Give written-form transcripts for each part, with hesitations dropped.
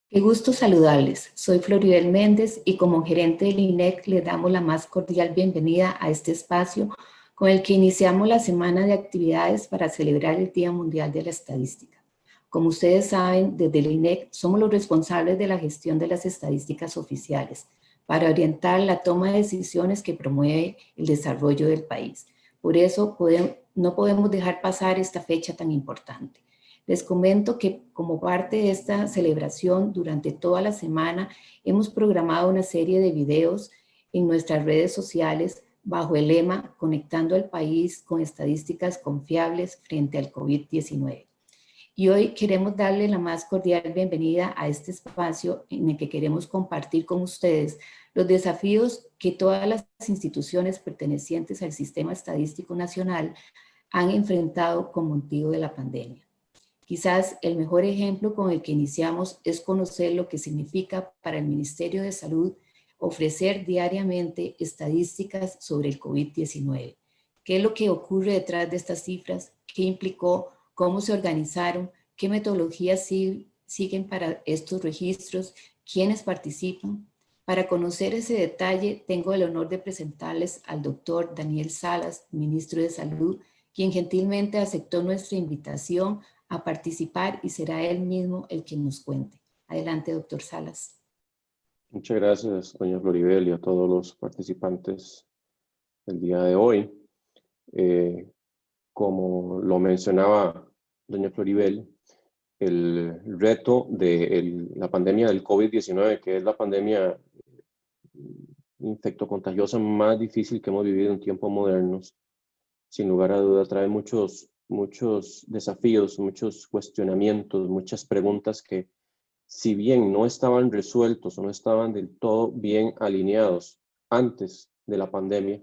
Qué gusto saludarles. Soy Floribel Méndez y como gerente del INEC les damos la más cordial bienvenida a este espacio con el que iniciamos la semana de actividades para celebrar el Día Mundial de la Estadística. Como ustedes saben, desde el INEC somos los responsables de la gestión de las estadísticas oficiales para orientar la toma de decisiones que promueve el desarrollo del país. Por eso no podemos dejar pasar esta fecha tan importante. Les comento que como parte de esta celebración, durante toda la semana hemos programado una serie de videos en nuestras redes sociales bajo el lema Conectando al país con estadísticas confiables frente al COVID-19. Y hoy queremos darle la más cordial bienvenida a este espacio en el que queremos compartir con ustedes los desafíos que todas las instituciones pertenecientes al Sistema Estadístico Nacional han enfrentado con motivo de la pandemia. Quizás el mejor ejemplo con el que iniciamos es conocer lo que significa para el Ministerio de Salud ofrecer diariamente estadísticas sobre el COVID-19. ¿Qué es lo que ocurre detrás de estas cifras? ¿Qué implicó? ¿Cómo se organizaron? ¿Qué metodologías siguen para estos registros? ¿Quiénes participan? Para conocer ese detalle, tengo el honor de presentarles al doctor Daniel Salas, ministro de Salud, quien gentilmente aceptó nuestra invitación a participar y será él mismo el quien nos cuente. Adelante, doctor Salas. Muchas gracias, doña Floribel, y a todos los participantes del día de hoy. Como lo mencionaba doña Floribel, el reto de la pandemia del COVID-19, que es la pandemia infectocontagiosa más difícil que hemos vivido en tiempos modernos, sin lugar a duda trae muchos desafíos, muchos cuestionamientos, muchas preguntas que, si bien no estaban resueltos o no estaban del todo bien alineados antes de la pandemia,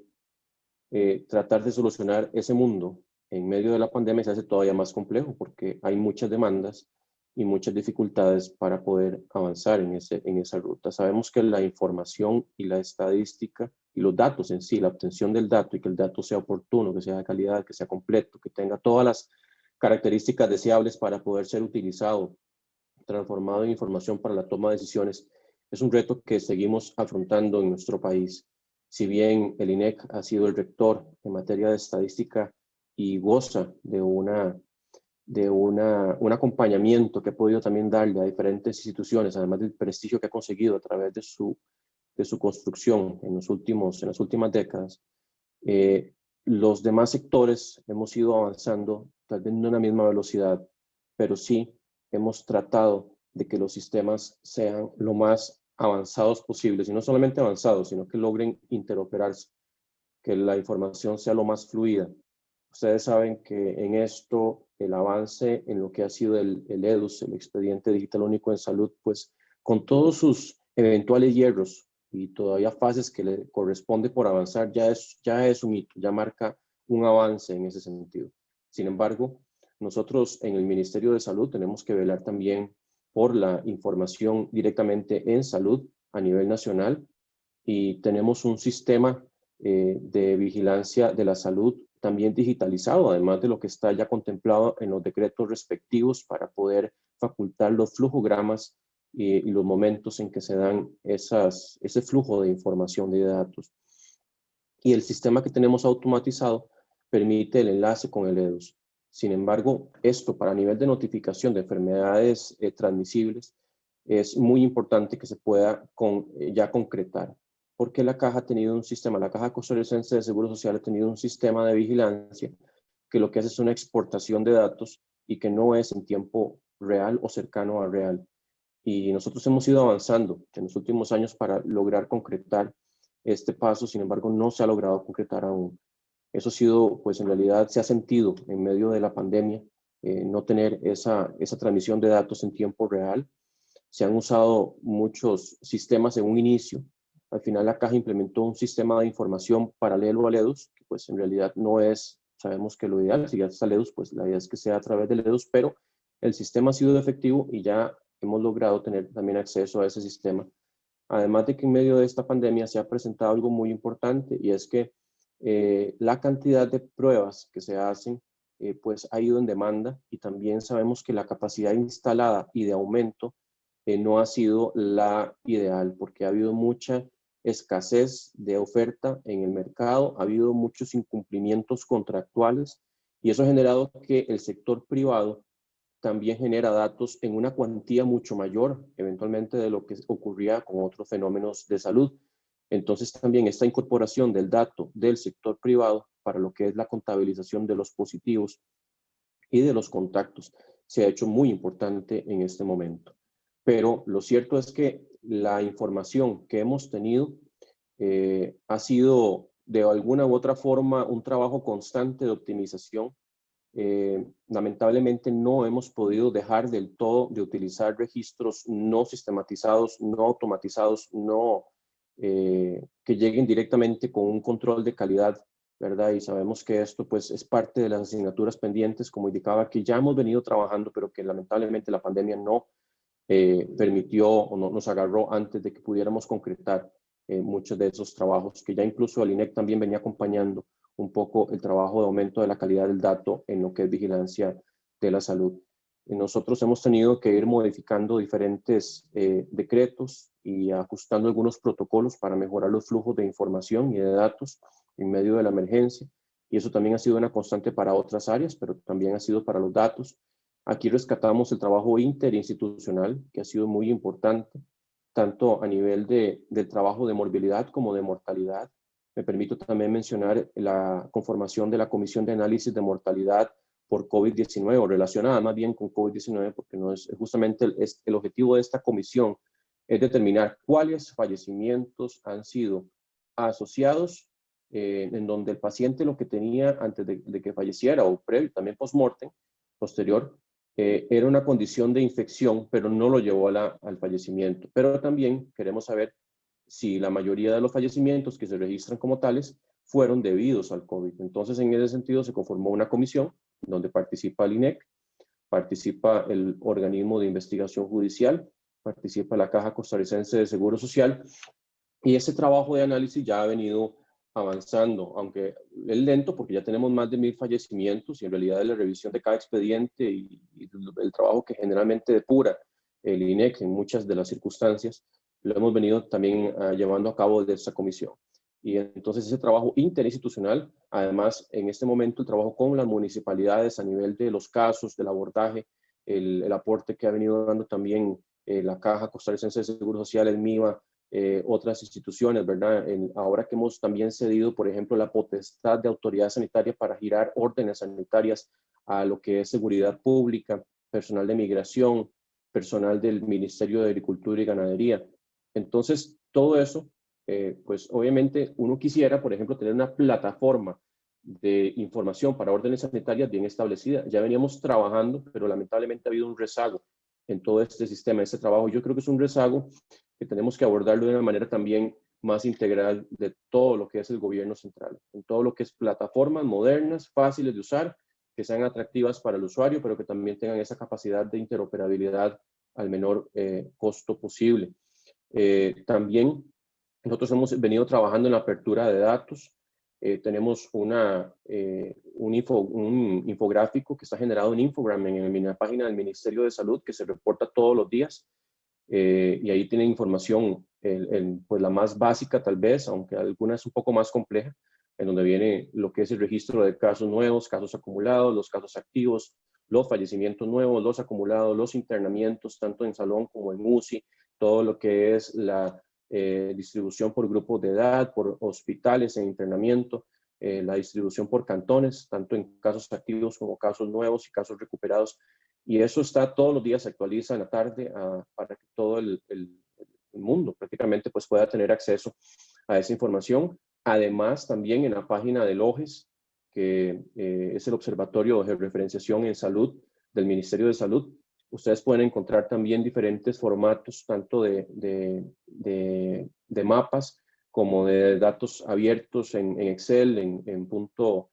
tratar de solucionar ese mundo en medio de la pandemia se hace todavía más complejo porque hay muchas demandas y muchas dificultades para poder avanzar en esa ruta. Sabemos que la información y la estadística y los datos en sí, la obtención del dato y que el dato sea oportuno, que sea de calidad, que sea completo, que tenga todas las características deseables para poder ser utilizado, transformado en información para la toma de decisiones, es un reto que seguimos afrontando en nuestro país. Si bien el INEC ha sido el rector en materia de estadística y goza de un acompañamiento que ha podido también darle a diferentes instituciones, además del prestigio que ha conseguido a través de su construcción en las últimas décadas, los demás sectores hemos ido avanzando, tal vez no en la misma velocidad, pero sí hemos tratado de que los sistemas sean lo más avanzados posibles, y no solamente avanzados, sino que logren interoperarse, que la información sea lo más fluida. Ustedes saben que en esto, el avance en lo que ha sido el EDUS, el Expediente Digital Único en Salud, pues con todos sus eventuales hierros y todavía fases que le corresponde por avanzar, ya es un hito, ya marca un avance en ese sentido. Sin embargo, nosotros en el Ministerio de Salud tenemos que velar también por la información directamente en salud a nivel nacional, y tenemos un sistema de vigilancia de la salud también digitalizado, además de lo que está ya contemplado en los decretos respectivos para poder facultar los flujogramas y los momentos en que se dan ese flujo de información de datos. Y el sistema que tenemos automatizado permite el enlace con el EDUS. Sin embargo, esto para nivel de notificación de enfermedades transmisibles es muy importante que se pueda ya concretar, porque la Caja ha tenido un sistema, la Caja Costarricense de Seguro Social ha tenido un sistema de vigilancia que lo que hace es una exportación de datos y que no es en tiempo real o cercano a real. Y nosotros hemos ido avanzando en los últimos años para lograr concretar este paso, sin embargo no se ha logrado concretar aún. Eso ha sido, pues en realidad se ha sentido en medio de la pandemia, no tener esa transmisión de datos en tiempo real. Se han usado muchos sistemas en un inicio. Al final la Caja implementó un sistema de información paralelo al EDUS, que pues en realidad no es, sabemos que lo ideal, si ya está el EDUS, pues la idea es que sea a través del EDUS, pero el sistema ha sido efectivo y ya hemos logrado tener también acceso a ese sistema. Además de que en medio de esta pandemia se ha presentado algo muy importante, y es que la cantidad de pruebas que se hacen pues ha ido en demanda, y también sabemos que la capacidad instalada y de aumento no ha sido la ideal, porque ha habido mucha escasez de oferta en el mercado, ha habido muchos incumplimientos contractuales, y eso ha generado que el sector privado también genera datos en una cuantía mucho mayor, eventualmente, de lo que ocurría con otros fenómenos de salud. Entonces, también esta incorporación del dato del sector privado para lo que es la contabilización de los positivos y de los contactos se ha hecho muy importante en este momento. Pero lo cierto es que la información que hemos tenido ha sido de alguna u otra forma un trabajo constante de optimización. Lamentablemente no hemos podido dejar del todo de utilizar registros no sistematizados, no automatizados, no que lleguen directamente con un control de calidad, ¿verdad? Y sabemos que esto pues es parte de las asignaturas pendientes, como indicaba, que ya hemos venido trabajando, pero que lamentablemente la pandemia no permitió o no nos agarró antes de que pudiéramos concretar muchos de esos trabajos, que ya incluso el INEC también venía acompañando un poco el trabajo de aumento de la calidad del dato en lo que es vigilancia de la salud. Nosotros hemos tenido que ir modificando diferentes decretos y ajustando algunos protocolos para mejorar los flujos de información y de datos en medio de la emergencia, y eso también ha sido una constante para otras áreas, pero también ha sido para los datos. Aquí rescatamos el trabajo interinstitucional, que ha sido muy importante, tanto a nivel del trabajo de morbilidad como de mortalidad. Me permito también mencionar la conformación de la Comisión de Análisis de Mortalidad por COVID-19, o relacionada más bien con COVID-19, porque no es justamente el objetivo de esta comisión es determinar cuáles fallecimientos han sido asociados en donde el paciente lo que tenía antes de que falleciera, o previo, también post-mortem, posterior, era una condición de infección, pero no lo llevó al fallecimiento. Pero también queremos saber si la mayoría de los fallecimientos que se registran como tales fueron debidos al COVID. Entonces, en ese sentido, se conformó una comisión donde participa el INEC, participa el organismo de investigación judicial, participa la Caja Costarricense de Seguro Social, y ese trabajo de análisis ya ha venido avanzando, aunque es lento porque ya tenemos más de 1000 fallecimientos, y en realidad la revisión de cada expediente y el trabajo que generalmente depura el INEC en muchas de las circunstancias, lo hemos venido también llevando a cabo desde esta comisión. Y entonces ese trabajo interinstitucional, además en este momento el trabajo con las municipalidades a nivel de los casos, del abordaje, el aporte que ha venido dando también la Caja Costarricense de Seguro Social, el MIVA, otras instituciones, ¿verdad? Ahora que hemos también cedido, por ejemplo, la potestad de autoridad sanitaria para girar órdenes sanitarias a lo que es seguridad pública, personal de migración, personal del Ministerio de Agricultura y Ganadería. Entonces, todo eso, pues obviamente uno quisiera, por ejemplo, tener una plataforma de información para órdenes sanitarias bien establecida. Ya veníamos trabajando, pero lamentablemente ha habido un rezago en todo este sistema, este trabajo. Yo creo que es un rezago que tenemos que abordarlo de una manera también más integral de todo lo que es el gobierno central, en todo lo que es plataformas modernas, fáciles de usar, que sean atractivas para el usuario, pero que también tengan esa capacidad de interoperabilidad al menor costo posible. También nosotros hemos venido trabajando en la apertura de datos. Tenemos un infográfico que está generado en Infogram en la página del Ministerio de Salud, que se reporta todos los días. Y ahí tiene información, pues la más básica tal vez, aunque alguna es un poco más compleja, en donde viene lo que es el registro de casos nuevos, casos acumulados, los casos activos, los fallecimientos nuevos, los acumulados, los internamientos, tanto en salón como en UCI, todo lo que es la distribución por grupos de edad, por hospitales en internamiento, la distribución por cantones, tanto en casos activos como casos nuevos y casos recuperados. Y eso está todos los días, se actualiza en la tarde para que todo el mundo prácticamente pues pueda tener acceso a esa información. Además, también en la página del OGES, que es el Observatorio de Referenciación en Salud del Ministerio de Salud, ustedes pueden encontrar también diferentes formatos, tanto de mapas como de datos abiertos en Excel, en punto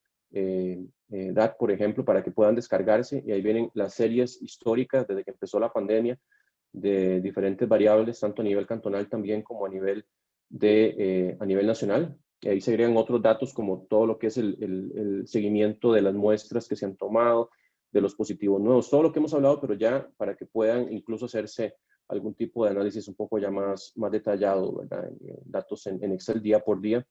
DAT, por ejemplo, para que puedan descargarse, y ahí vienen las series históricas desde que empezó la pandemia de diferentes variables, tanto a nivel cantonal también como a nivel nacional. ahí se agregan otros datos como todo lo que es el seguimiento de las muestras que se han tomado, de los positivos nuevos, todo lo que hemos hablado, pero ya para que puedan incluso hacerse algún tipo de análisis un poco ya más detallado, ¿verdad? Datos en Excel día por día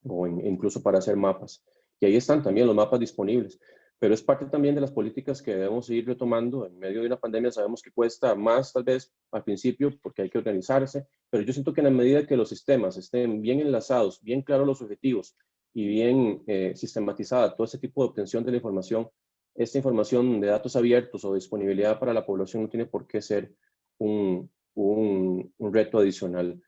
o incluso para hacer mapas. Y ahí están también los mapas disponibles. Pero es parte también de las políticas que debemos ir retomando. En medio de una pandemia sabemos que cuesta más tal vez al principio porque hay que organizarse, pero yo siento que en la medida que los sistemas estén bien enlazados, bien claros los objetivos y bien sistematizada todo ese tipo de obtención de la información, esta información de datos abiertos o disponibilidad para la población no tiene por qué ser un reto adicional.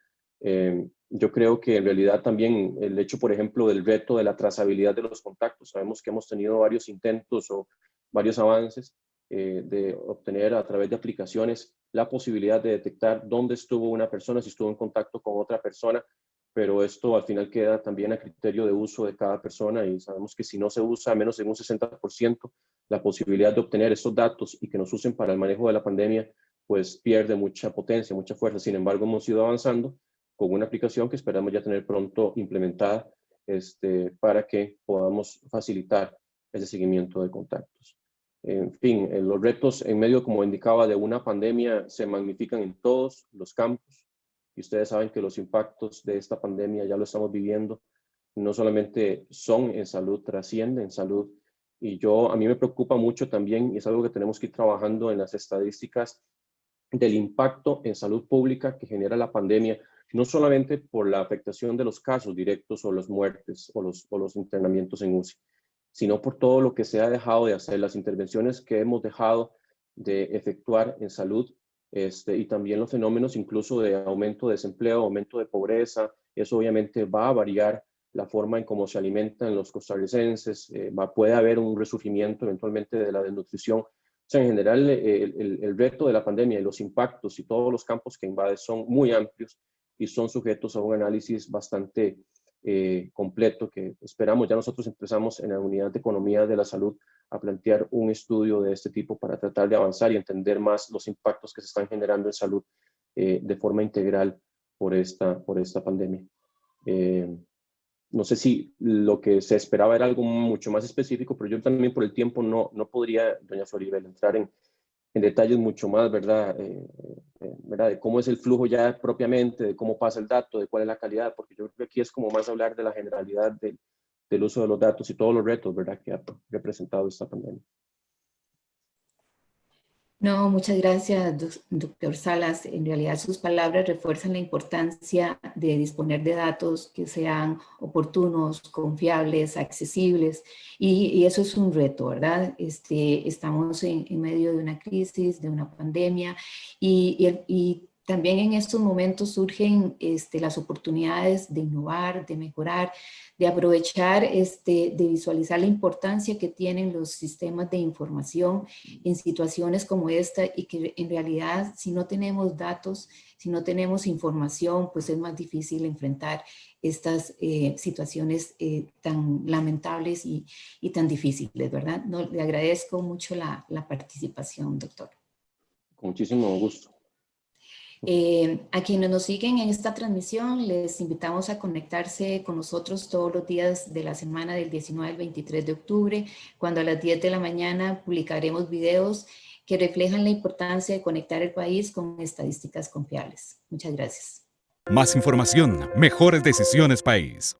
Yo creo que en realidad también el hecho, por ejemplo, del reto de la trazabilidad de los contactos. Sabemos que hemos tenido varios intentos o varios avances de obtener a través de aplicaciones la posibilidad de detectar dónde estuvo una persona, si estuvo en contacto con otra persona, pero esto al final queda también a criterio de uso de cada persona y sabemos que si no se usa menos de un 60%, la posibilidad de obtener esos datos y que nos usen para el manejo de la pandemia, pues pierde mucha potencia, mucha fuerza. Sin embargo, hemos ido avanzando con una aplicación que esperamos ya tener pronto implementada para que podamos facilitar ese seguimiento de contactos. En fin, los retos en medio, como indicaba, de una pandemia se magnifican en todos los campos y ustedes saben que los impactos de esta pandemia ya lo estamos viviendo, no solamente son en salud, trascienden en salud. Y a mí me preocupa mucho también, y es algo que tenemos que ir trabajando en las estadísticas del impacto en salud pública que genera la pandemia, no solamente por la afectación de los casos directos o las muertes o los internamientos en UCI, sino por todo lo que se ha dejado de hacer, las intervenciones que hemos dejado de efectuar en salud y también los fenómenos incluso de aumento de desempleo, aumento de pobreza. Eso obviamente va a variar la forma en cómo se alimentan los costarricenses, puede haber un resurgimiento eventualmente de la desnutrición. O sea, en general, el reto de la pandemia y los impactos y todos los campos que invade son muy amplios y son sujetos a un análisis bastante completo que esperamos. Ya nosotros empezamos en la Unidad de Economía de la Salud a plantear un estudio de este tipo para tratar de avanzar y entender más los impactos que se están generando en salud de forma integral por esta pandemia. No sé si lo que se esperaba era algo mucho más específico, pero yo también por el tiempo no podría, doña Floribel, entrar en detalles mucho más, ¿verdad? ¿Verdad? De cómo es el flujo ya propiamente, de cómo pasa el dato, de cuál es la calidad, porque yo creo que aquí es como más hablar de la generalidad del uso de los datos y todos los retos, ¿verdad?, que ha representado esta pandemia. No, muchas gracias, doctor Salas. En realidad sus palabras refuerzan la importancia de disponer de datos que sean oportunos, confiables, accesibles, y eso es un reto, ¿verdad? Estamos en medio de una crisis, de una pandemia, y también en estos momentos surgen las oportunidades de innovar, de mejorar, de aprovechar, de visualizar la importancia que tienen los sistemas de información en situaciones como esta, y que en realidad si no tenemos datos, si no tenemos información, pues es más difícil enfrentar estas situaciones tan lamentables y tan difíciles, ¿verdad? No, le agradezco mucho la participación, doctor. Con muchísimo gusto. A quienes nos siguen en esta transmisión, les invitamos a conectarse con nosotros todos los días de la semana del 19 al 23 de octubre, cuando a las 10 de la mañana publicaremos videos que reflejan la importancia de conectar el país con estadísticas confiables. Muchas gracias. Más información, mejores decisiones país.